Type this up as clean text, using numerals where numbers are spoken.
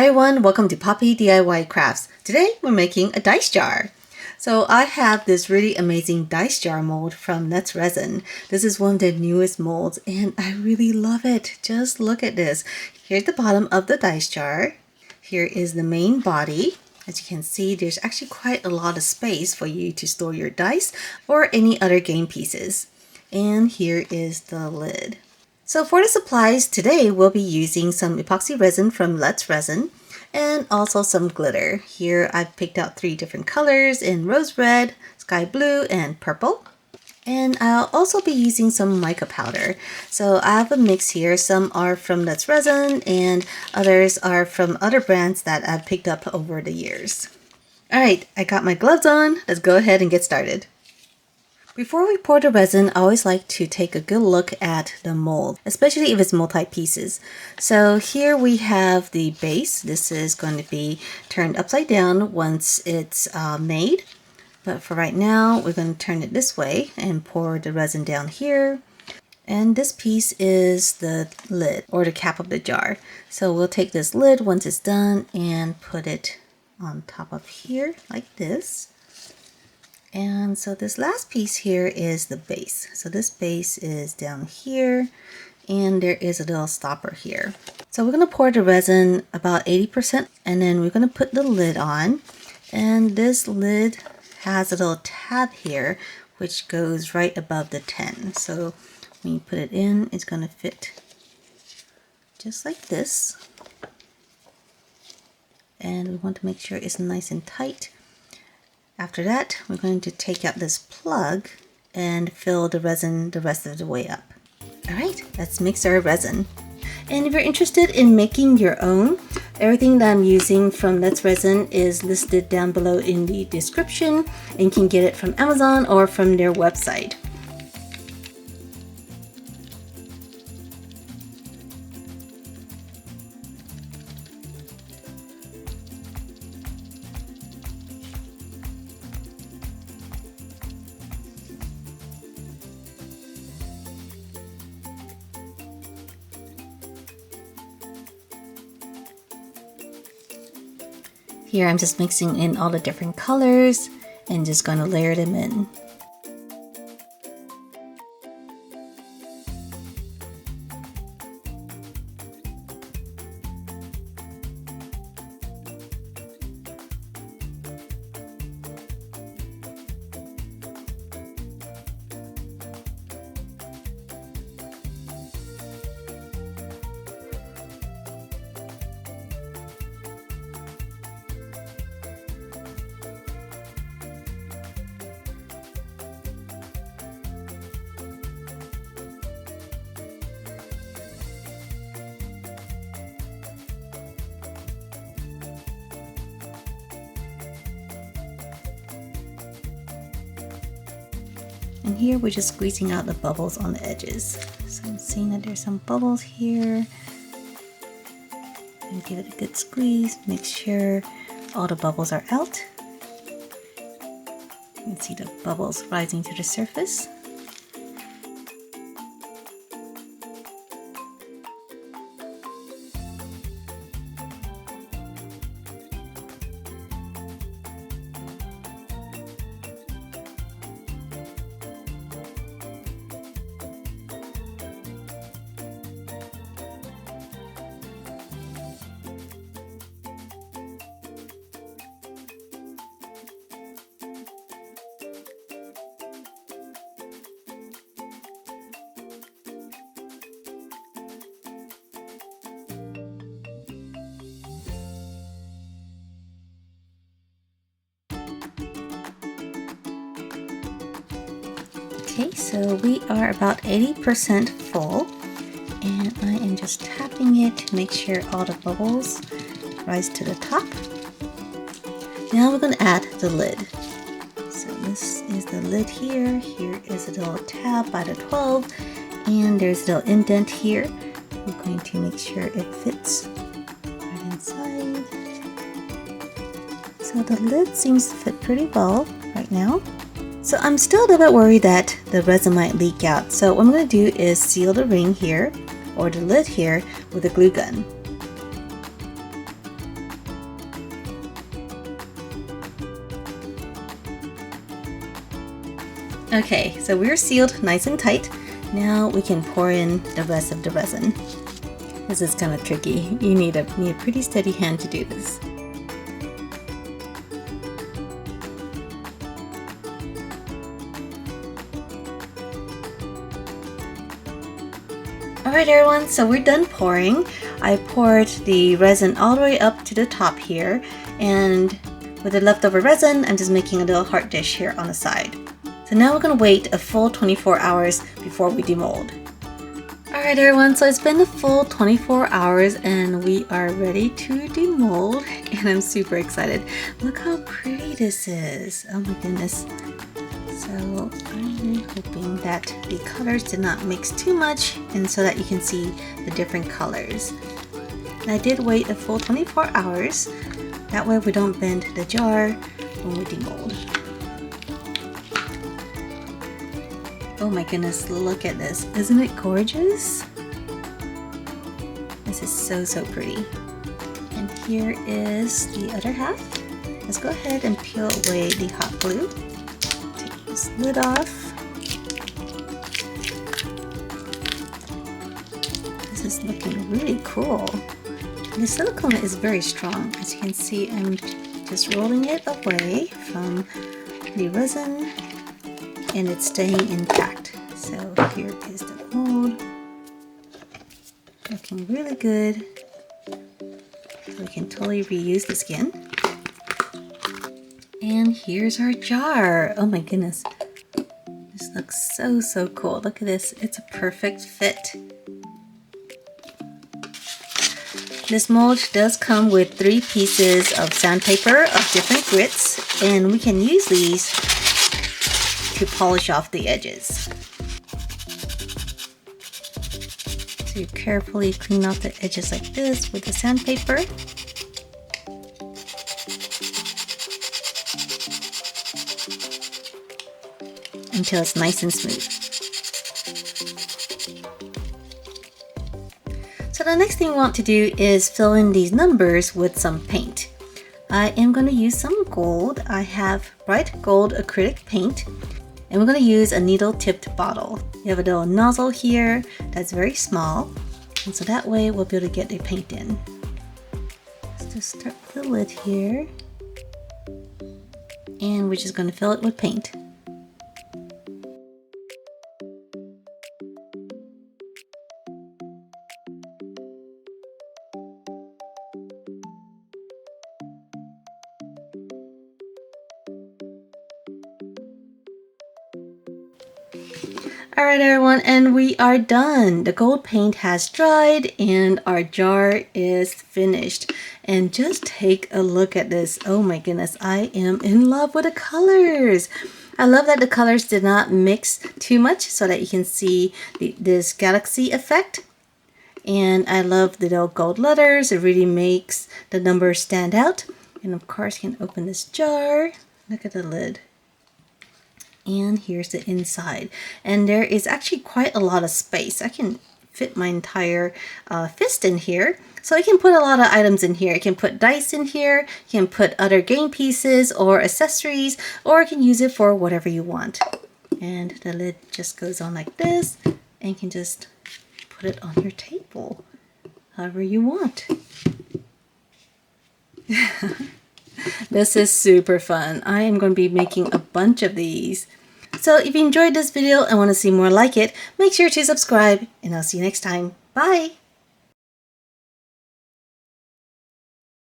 Hi everyone, welcome to Poppy DIY Crafts. Today we're making a dice jar. So I have this really amazing dice jar mold from Let's Resin. This is one of the newest molds and I really love it. Just look at this. Here's the bottom of the dice jar. Here is the main body. As you can see, there's actually quite a lot of space for you to store your dice or any other game pieces. And here is the lid. So for the supplies today, we'll be using some epoxy resin from Let's Resin and also some glitter. Here I've picked out 3 different colors in rose red, sky blue, and purple. And I'll also be using some mica powder. So I have a mix here. Some are from Let's Resin and others are from other brands that I've picked up over the years. Alright, I got my gloves on. Let's go ahead and get started. Before we pour the resin, I always like to take a good look at the mold, especially if it's multi-pieces. So here we have the base. This is going to be turned upside down once it's made. But for right now, we're going to turn it this way and pour the resin down here. And this piece is the lid or the cap of the jar. So we'll take this lid once it's done and put it on top of here like this. And so this last piece here is the base. So this base is down here and there is a little stopper here. So we're going to pour the resin about 80% and then we're going to put the lid on. And this lid has a little tab here which goes right above the 10. So when you put it in, it's going to fit just like this. And we want to make sure it's nice and tight. After that, we're going to take out this plug and fill the resin the rest of the way up. Alright, let's mix our resin. And if you're interested in making your own, everything that I'm using from Let's Resin is listed down below in the description, and you can get it from Amazon or from their website. Here I'm just mixing in all the different colors and just going to layer them in. And here we're just squeezing out the bubbles on the edges. So I'm seeing that there's some bubbles here. And give it a good squeeze, make sure all the bubbles are out. You can see the bubbles rising to the surface. Okay, so we are about 80% full and I am just tapping it to make sure all the bubbles rise to the top. Now we're going to add the lid. So this is the lid here. Here is a little tab by the 12 and there's a little indent here. We're going to make sure it fits right inside. So the lid seems to fit pretty well right now. So I'm still a little bit worried that the resin might leak out. So what I'm going to do is seal the ring here, or the lid here, with a glue gun. Okay, so we're sealed nice and tight. Now we can pour in the rest of the resin. This is kind of tricky. You need a pretty steady hand to do this. Alright everyone, so we're done pouring. I poured the resin all the way up to the top here, and with the leftover resin, I'm just making a little heart dish here on the side. So now we're going to wait a full 24 hours before we demold. Alright everyone, so it's been a full 24 hours and we are ready to demold, and I'm super excited. Look how pretty this is. Oh my goodness. So I'm really hoping that the colors did not mix too much, and so that you can see the different colors. And I did wait a full 24 hours. That way we don't bend the jar when we demold. Oh my goodness, look at this. Isn't it gorgeous? This is so pretty. And here is the other half. Let's go ahead and peel away the hot glue. Take this lid off. This is looking really cool. The silicone is very strong. As you can see, I'm just rolling it away from the resin, and it's staying intact. So here is the mold. Looking really good. We can totally reuse the skin. And here's our jar. Oh my goodness. This looks so cool. Look at this. It's a perfect fit. This mold does come with 3 pieces of sandpaper of different grits, and we can use these to polish off the edges. So you carefully clean off the edges like this with the sandpaper. Until it's nice and smooth. So the next thing we want to do is fill in these numbers with some paint. I am going to use some gold. I have bright gold acrylic paint, and we're going to use a needle-tipped bottle. You have a little nozzle here that's very small, and so that way we'll be able to get the paint in. Let's just start with the lid here, and we're just going to fill it with paint. Alright everyone, and we are done. The gold paint has dried and our jar is finished. And just take a look at this. Oh my goodness, I am in love with the colors. I love that the colors did not mix too much so that you can see this galaxy effect. And I love the little gold letters. It really makes the numbers stand out. And of course you can open this jar. Look at the lid. And here's the inside, and there is actually quite a lot of space. I can fit my entire fist in here, so I can put a lot of items in here. I can put dice in here, you can put other game pieces or accessories, or I can use it for whatever you want. And the lid just goes on like this, and you can just put it on your table however you want. This is super fun. I am going to be making a bunch of these. So if you enjoyed this video and want to see more like it, make sure to subscribe, and I'll see you next time. Bye!